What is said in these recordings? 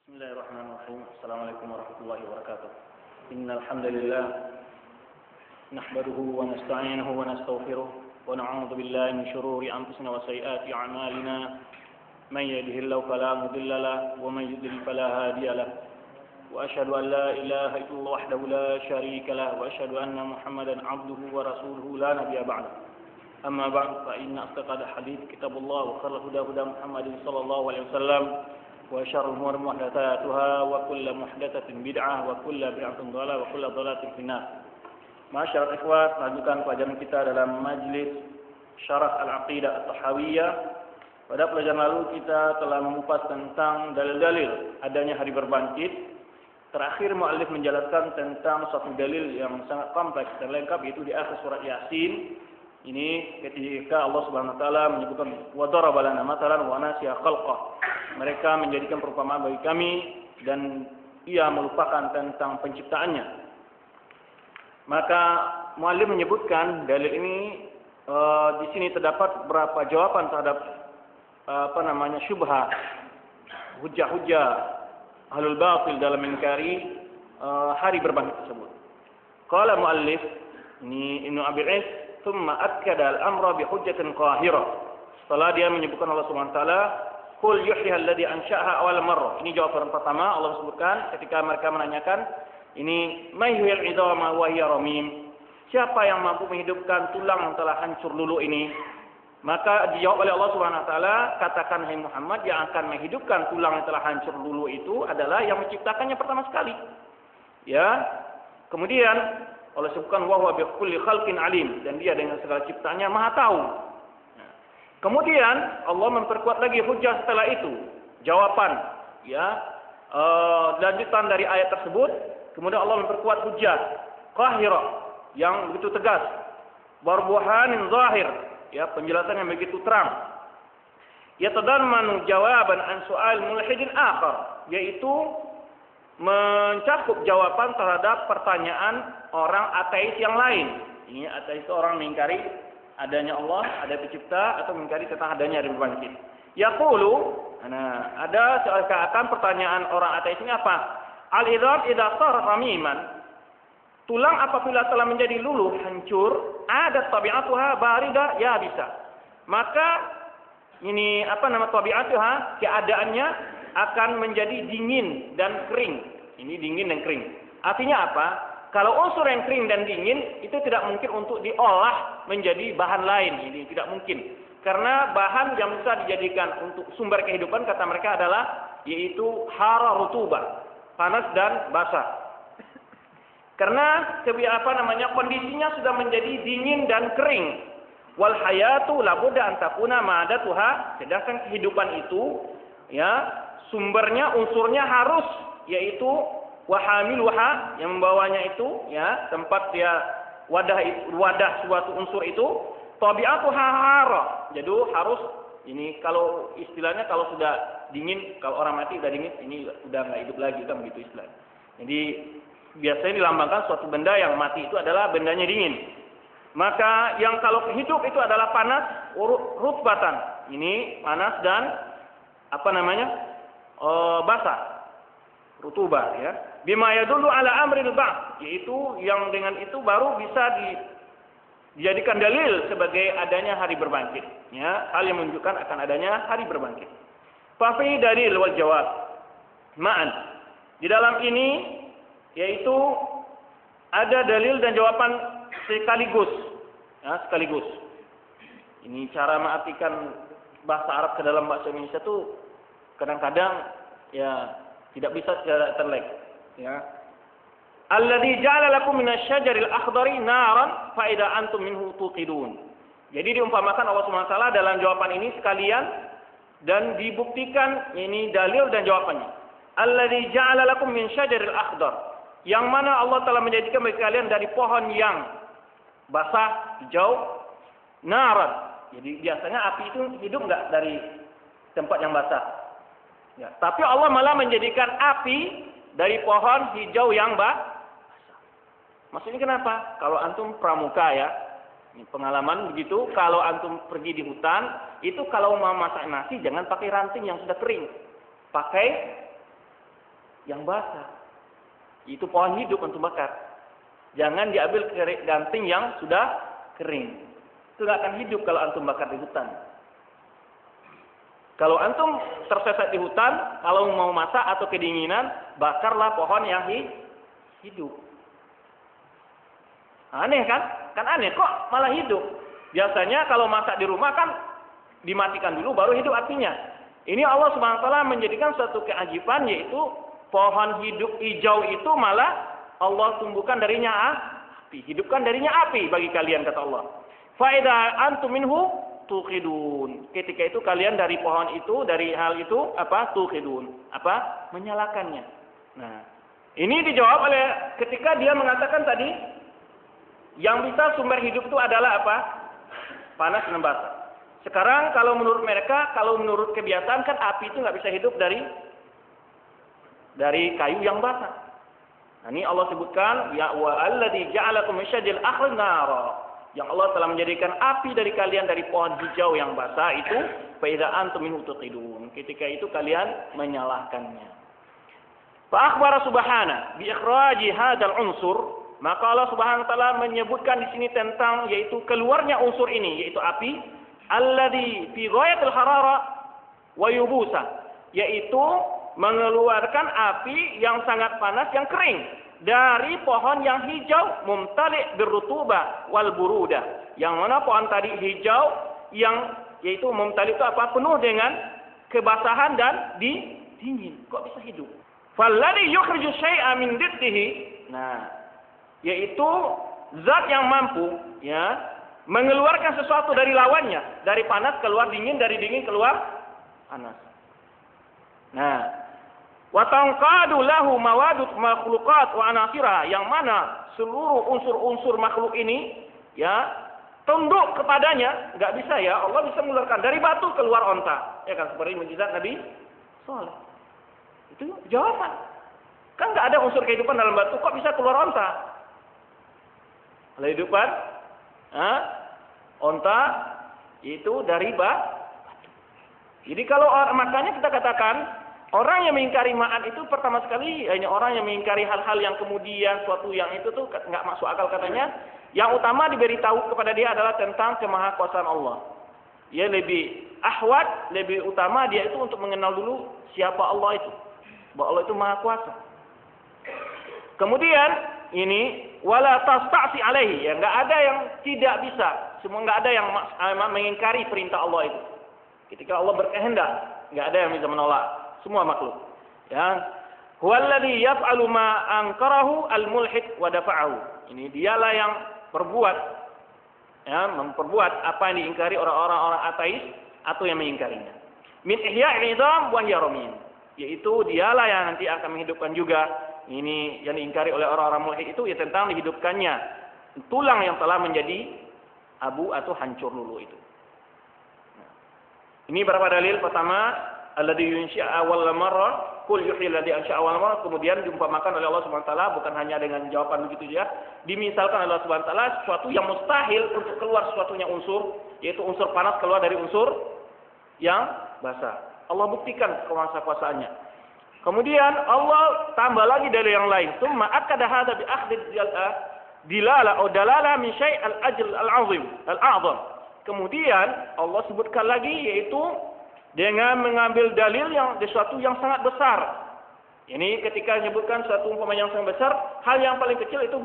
بسم الله الرحمن الرحيم. السلام عليكم ورحمة الله وبركاته. إن الحمد لله نحمده ونستعينه ونستغفره ونعوذ بالله من شرور أنفسنا وسيئات أعمالنا. من يهده الله فلا مضل له ومن يضلل فلا هادي له. وأشهد أن لا إله إلا الله وحده لا شريك له وأشهد أن محمدا عبده ورسوله لا نبي بعده. أما بعد فإن أصدق الحديث كتاب الله وخير الهدى هدى محمد صلى الله عليه وسلم وشر الأمور محدثاتها وكل محدثة بدعة وكل بدعة ضلالة وكل ضلالة في النار. Masyarakat ikhwat, lanjutkan pelajaran kita dalam majlis Syarah Al-Aqidah At-Tahawiyah. Pada pelajaran lalu kita telah mengupas tentang dalil-dalil adanya hari berbangkit. Terakhir muallif menjelaskan tentang suatu dalil yang sangat kompleks dan lengkap, yaitu di akhir surat Yasin. Ini ketika Allah Subhanahu wa taala menyebutkan wa daraba lana mathalan wa nasiya khalqah. Mereka menjadikan perumpamaan bagi kami dan ia melupakan tentang penciptaannya. Maka muallif menyebutkan dalil ini di sini terdapat beberapa jawaban terhadap syubhat, hujah-hujah ahlul batil dalam mengingkari hari berbangkit tersebut. Qala muallif ini Ibnu Abi Is thumma akkada al-amra bi hujjatin qahirah. Setelah dia menyebutkan Allah Subhanahu wa taala, qul yuhyiha alladhi ansha'aha awal marrah. Ini jawaban pertama Allah sebutkan ketika mereka menanyakan, ini mahyul idama wa hiya ramim. Siapa yang mampu menghidupkan tulang yang telah hancur dulu ini? Maka dijawab oleh Allah Subhanahu wa taala, katakan hai Muhammad, yang akan menghidupkan tulang yang telah hancur dulu itu adalah yang menciptakannya pertama sekali. Ya. Kemudian Allah sebutkan wa huwa bi kulli khalqin alim, dan dia dengan segala ciptaannya Maha tahu. Kemudian Allah memperkuat lagi hujah setelah itu, jawaban lanjutan dari ayat tersebut. Kemudian Allah memperkuat hujah qahirah yang begitu tegas, barbuhanin zahir, penjelasan yang begitu terang. Yatadarmanu jawaban an su'al mulhidin akhar, yaitu mencakup jawaban terhadap pertanyaan orang ateis yang lain. Ini ateis itu orang mengingkari adanya Allah, ada pencipta, atau mengingkari tentang adanya hari berbangkit. Yaqulu, ada seakan pertanyaan orang ateis ini apa? Al-idham idza sara ramiman. Tulang apabila telah menjadi luluh, hancur, ada tabi'atuha barida ya bisa. Maka ini tabi'atuha, keadaannya akan menjadi dingin dan kering. Ini dingin dan kering. Artinya apa? Kalau unsur yang kering dan dingin itu tidak mungkin untuk diolah menjadi bahan lain. Ini tidak mungkin. Karena bahan yang bisa dijadikan untuk sumber kehidupan kata mereka adalah yaitu hara rutubah, panas dan basah. Karena kondisinya sudah menjadi dingin dan kering. Wal hayatu labudda an takuna ma'adatuha, sedangkan kehidupan itu sumbernya, unsurnya harus yaitu wahamiluha, yang membawanya itu tempat wadah suatu unsur itu tabi'atuha hara. Jadi harus ini, kalau istilahnya kalau sudah dingin, kalau orang mati sudah dingin, ini sudah nggak hidup lagi, kan begitu istilahnya. Jadi biasanya dilambangkan suatu benda yang mati itu adalah bendanya dingin. Maka yang kalau hidup itu adalah panas, rutbatan. Ini panas dan basah, rutubah Bima yadullu ala amril ba'ts, yaitu yang dengan itu baru bisa dijadikan dalil sebagai adanya hari berbangkit. Hal yang menunjukkan akan adanya hari berbangkit. Fa fi dalil wal jawab ma'an. Di dalam ini yaitu ada dalil dan jawaban sekaligus. Sekaligus. Ini cara mengartikan bahasa Arab ke dalam bahasa Indonesia itu kadang-kadang tidak bisa secara terlek. Alladzi ja'ala lakum minasy-syajaril akhdari naran fa idza antum minhu tuqidun. Jadi diumpamakan Allah Subhanahu wa taala dalam jawaban ini sekalian dan dibuktikan ini dalil dan jawabannya. Alladzi ja'ala lakum min syajaril akhdar, yang mana Allah telah menjadikan bagi kalian dari pohon yang basah, hijau, naran. Jadi biasanya api itu hidup enggak dari tempat yang basah? Tapi Allah malah menjadikan api dari pohon hijau yang basah. Maksudnya kenapa? Kalau antum pramuka ini pengalaman begitu, kalau antum pergi di hutan, itu kalau mau masak nasi jangan pakai ranting yang sudah kering. Pakai yang basah. Itu pohon hidup antum bakar. Jangan diambil ranting yang sudah kering. Itu nggak akan hidup kalau antum bakar di hutan. Kalau antum tersesat di hutan, kalau mau masak atau kedinginan, bakarlah pohon yang hidup. Aneh kan? Kan aneh, kok malah hidup? Biasanya kalau masak di rumah kan dimatikan dulu baru hidup artinya. Ini Allah Subhanahu wa taala menjadikan suatu keajaiban, yaitu pohon hidup hijau itu malah Allah tumbuhkan darinya api, hidupkan darinya api bagi kalian, kata Allah. Fa idza antum minhu tuqidun. Ketika itu kalian dari pohon itu, dari hal itu apa? Tuqidun. Apa? Menyalakannya. Nah, ini dijawab oleh ketika dia mengatakan tadi yang bisa sumber hidup itu adalah apa? Panas dan basah. Sekarang kalau menurut mereka, kalau menurut kebiasaan kan api itu nggak bisa hidup dari kayu yang basah. Nah, ini Allah sebutkan ya wa alladzi ja'alakum misyajil akhir nara. Yang Allah telah menjadikan api dari kalian dari pohon hijau yang basah itu, fa idza antum minhu tuqidun. Ketika itu kalian menyalahkannya. Fa akhbara subhana bi ikhraji hadzal unsur, maka Allah Subhanahu wa taala menyebutkan di sini tentang yaitu keluarnya unsur ini, yaitu api, alladzi fi ghayatil harara wa yubusa, yaitu mengeluarkan api yang sangat panas yang kering dari pohon yang hijau mumtali' birrutuba wal buruda. Yang mana pohon tadi hijau yang yaitu mumtali' itu apa? Penuh dengan kebasahan dan dingin. Kok bisa hidup? Falladhi yukhriju syai'a min diddihi. Nah, yaitu zat yang mampu ya mengeluarkan sesuatu dari lawannya, dari panas keluar dingin, dari dingin keluar panas. Nah, wa tanqadu lahu mawadut makhluqat wa anasira, yang mana seluruh unsur-unsur makhluk ini ya tunduk kepadanya. Enggak bisa ya, Allah bisa mengeluarkan dari batu keluar onta, ya kan, seperti mukjizat Nabi Saleh. Itu jawaban. Kan enggak ada unsur kehidupan dalam batu, kok bisa keluar onta? Kehidupan onta itu dari batu. Jadi kalau makanya kita katakan orang yang mengingkari ma'ad itu pertama sekali hanya orang yang mengingkari hal-hal yang kemudian suatu yang itu tuh nggak masuk akal katanya. Yang utama diberitahu kepada dia adalah tentang kemahakuasaan Allah. Dia lebih ahwat, lebih utama dia itu untuk mengenal dulu siapa Allah itu. Bahwa Allah itu maha kuasa. Kemudian ini wala tasta'si alaihi, ya nggak ada yang tidak bisa. Semua nggak ada yang mengingkari perintah Allah itu. Ketika Allah berkehendak, nggak ada yang bisa menolak. Semua makhluk. Ya. Huwallazi yaf'alu ma ankarahu al-mulhid wa dafa'ahu. Ini dialah yang berbuat memperbuat apa yang diingkari orang-orang ateis atau yang mengingkarinya. Min ihya'il idham wa hiya ramim. Yaitu dialah yang nanti akan menghidupkan juga. Ini yang diingkari oleh orang-orang mulhid itu ya tentang dihidupkannya tulang yang telah menjadi abu atau hancur dulu itu. Ini berapa dalil? Pertama, alladzi yunshi'a awwal marrah, qul yuhyi alladzi ansha'a awwal marrah. Kemudian diumpamakan oleh Allah Subhanahu wa taala bukan hanya dengan jawaban begitu saja, dimisalkan oleh Allah Subhanahu wa taala sesuatu yang mustahil untuk keluar sesuatunya unsur, yaitu unsur panas keluar dari unsur yang basah. Allah buktikan kuasa-kuasaannya. Kemudian Allah tambah lagi dari yang lain. Tsumma akada hadza bi akhdhi dilala atau dalala min syai' al-ajl al-'azim al-a'zam. Kemudian Allah sebutkan lagi yaitu dengan mengambil dalil yang sesuatu yang sangat besar. Ini ketika menyebutkan suatu umpama yang sangat besar, hal yang paling kecil itu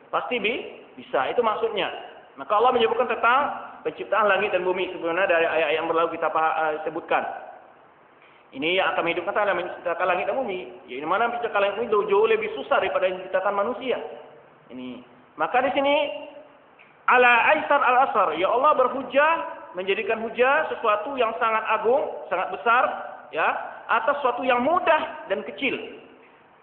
pasti bisa. Itu maksudnya. Maka Allah menyebutkan tentang penciptaan langit dan bumi sebenarnya dari ayat-ayat yang berlalu kita sebutkan. Ini yang akan menghidupkan adalah menciptakan langit dan bumi. Yang mana menciptakan langit dan bumi jauh lebih susah daripada menciptakan manusia. Ini. Maka di sini ala aisar al-asar, ya Allah berhujah, menjadikan hujah sesuatu yang sangat agung, sangat besar, ya, atas sesuatu yang mudah dan kecil.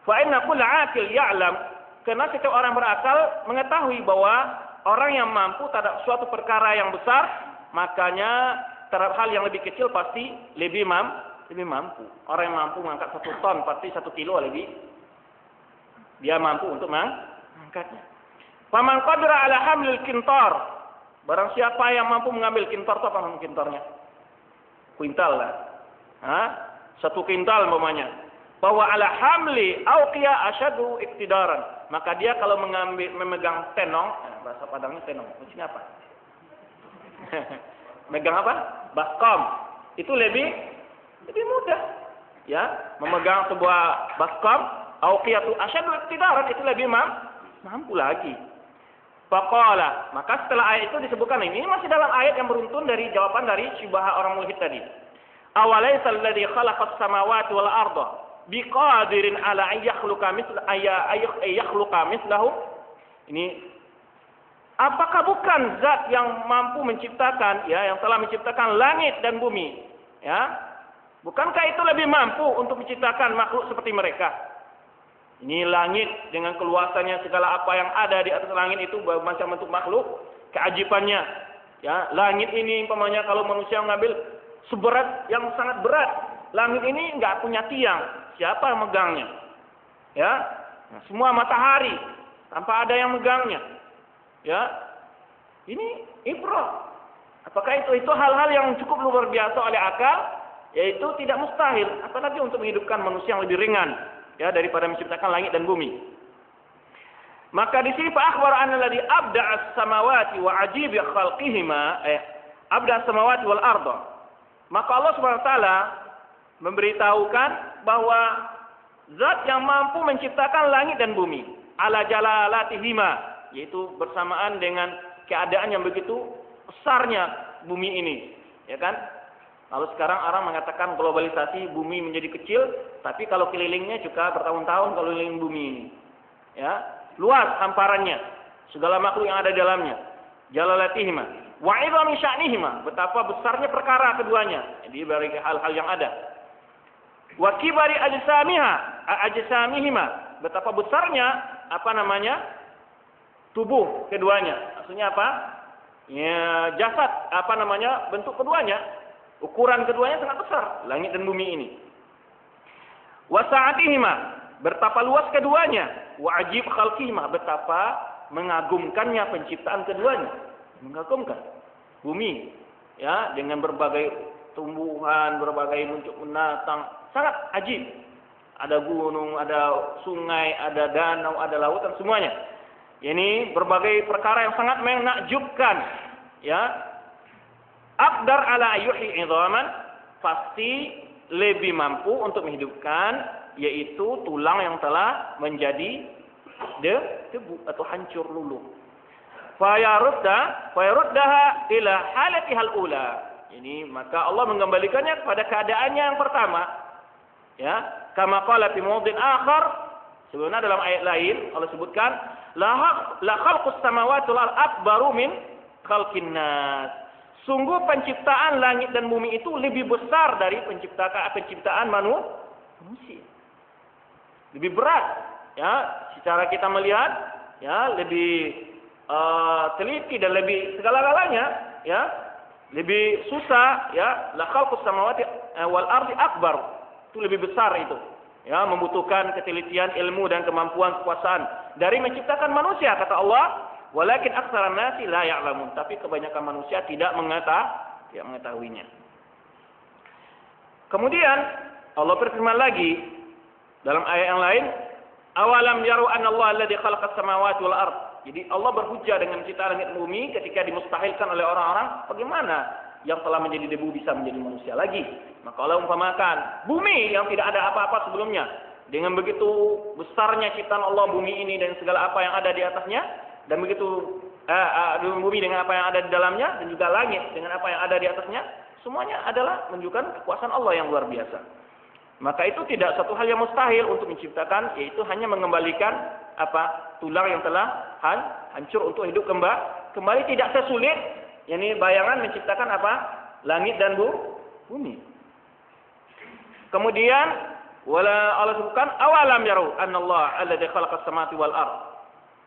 Fa inna kulla aqil ya'lam, karena setiap orang berakal mengetahui bahwa orang yang mampu terhadap suatu perkara yang besar, makanya terhadap hal yang lebih kecil pasti lebih mampu. Orang yang mampu mengangkat 1 ton pasti 1 kilo lebih. Dia mampu untuk mengangkatnya. Faman qadara ala hamlil kintar. Barang siapa yang mampu mengambil kintar, itu apa namanya kintarnya? Kuintal lah. 1 kintal umpamanya. bahwa ala hamli auqiya asyadu iktidaran. Maka dia kalau memegang tenong, bahasa Padangnya tenong, maksudnya apa? Megang apa? Baskom. Itu lebih mudah. Ya, memegang sebuah baskom, auqiyatu asyadu iktidaran, itu lebih mampu lagi. Faqala, maka setelah ayat itu disebutkan, ini masih dalam ayat yang beruntun dari jawaban dari syubhah orang mulhid tadi. Awalaysa alladhi khalaqas samawati wal arda biqadirin ala an yakhluqa mislahu. Ini apakah bukan zat yang mampu menciptakan, ya, yang telah menciptakan langit dan bumi, ya? Bukankah itu lebih mampu untuk menciptakan makhluk seperti mereka? Ini langit dengan keluasannya, segala apa yang ada di atas langit itu macam bentuk makhluk, keajibannya. Ya, langit ini umpamanya kalau manusia mengambil seberat yang sangat berat, langit ini nggak punya tiang, siapa yang megangnya? Ya, nah, semua matahari tanpa ada yang megangnya. Ya, ini ibrah. Apakah itu hal-hal yang cukup luar biasa oleh akal? Yaitu tidak mustahil, apalagi untuk menghidupkan manusia yang lebih ringan, ya, daripada menciptakan langit dan bumi. Maka di sini fa akhbara anna alladhi abda'a as-samawati wa ajib khalqihima abda'a as-samawati wal arda. Maka Allah Subhanahu wa taala memberitahukan bahwa zat yang mampu menciptakan langit dan bumi ala jalalatihima, yaitu bersamaan dengan keadaan yang begitu besarnya bumi ini, ya kan? Kalau sekarang orang mengatakan globalisasi, bumi menjadi kecil, tapi kalau kelilingnya juga bertahun-tahun kalau keliling bumi ini. Ya, luas hamparannya, segala makhluk yang ada di dalamnya. Jalalatihima, wa 'idhami sya'nihima, betapa besarnya perkara keduanya. Jadi dari hal-hal yang ada. Wa kibari ajsamihima, betapa besarnya tubuh keduanya. Maksudnya apa? Ya, jasad, bentuk keduanya. Ukuran keduanya sangat besar, langit dan bumi ini. Wa sa'atihima, betapa luas keduanya. Wa ajib khalqihima, betapa mengagumkannya penciptaan keduanya. Mengagumkan. Bumi, ya, dengan berbagai tumbuhan, berbagai bentuk binatang, sangat ajib. Ada gunung, ada sungai, ada danau, ada lautan, semuanya. Ini berbagai perkara yang sangat menakjubkan, ya. Aqdar ala yuhyi idhaman, pasti lebih mampu untuk menghidupkan, yaitu tulang yang telah menjadi debu atau hancur luluh. Fayaruddaha ila halatihal ula. Ini maka Allah mengembalikannya kepada keadaannya yang pertama. Ya, kama qala fi mawdhin akhar, sebenarnya dalam ayat lain Allah sebutkan la khalqus samawati wal ardh akbaru min khalqin nas. Sungguh penciptaan langit dan bumi itu lebih besar dari penciptaan manusia. Lebih berat, ya, secara kita melihat, ya, lebih teliti dan lebih segala-galanya, ya, lebih susah, ya. La khalqus samawati wal ardi akbar. Itu lebih besar itu. Ya, membutuhkan ketelitian ilmu dan kemampuan kekuasaan dari menciptakan manusia, kata Allah. Walakin aktsaran nasi la ya'lamun, tapi kebanyakan manusia tidak mengetahuinya. Kemudian Allah berfirman lagi dalam ayat yang lain, awalam yaru anna Allah alladzi khalaqas samawati wal ard. Jadi Allah berhujjah dengan ciptaan langit dan bumi ketika dimustahilkan oleh orang-orang, bagaimana yang telah menjadi debu bisa menjadi manusia lagi? Maka Allah umpamakan bumi yang tidak ada apa-apa sebelumnya, dengan begitu besarnya ciptaan Allah bumi ini dan segala apa yang ada di atasnya, dan begitu bumi dengan apa yang ada di dalamnya, dan juga langit dengan apa yang ada di atasnya, semuanya adalah menunjukkan kekuasaan Allah yang luar biasa. Maka itu tidak satu hal yang mustahil untuk menciptakan, yaitu hanya mengembalikan tulang yang telah hancur untuk hidup kembali. Tidak sesulit yakni bayangan menciptakan langit dan bumi. Kemudian Allah sebutkan awalam yaru annallaha alladzi khalaqas samawati wal ard.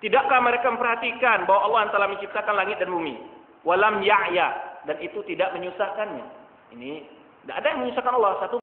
Tidakkah mereka memperhatikan bahwa Allah yang telah menciptakan langit dan bumi? Walam ya'ya, dan itu tidak menyusahkannya. Ini tidak ada yang menyusahkan Allah. Satu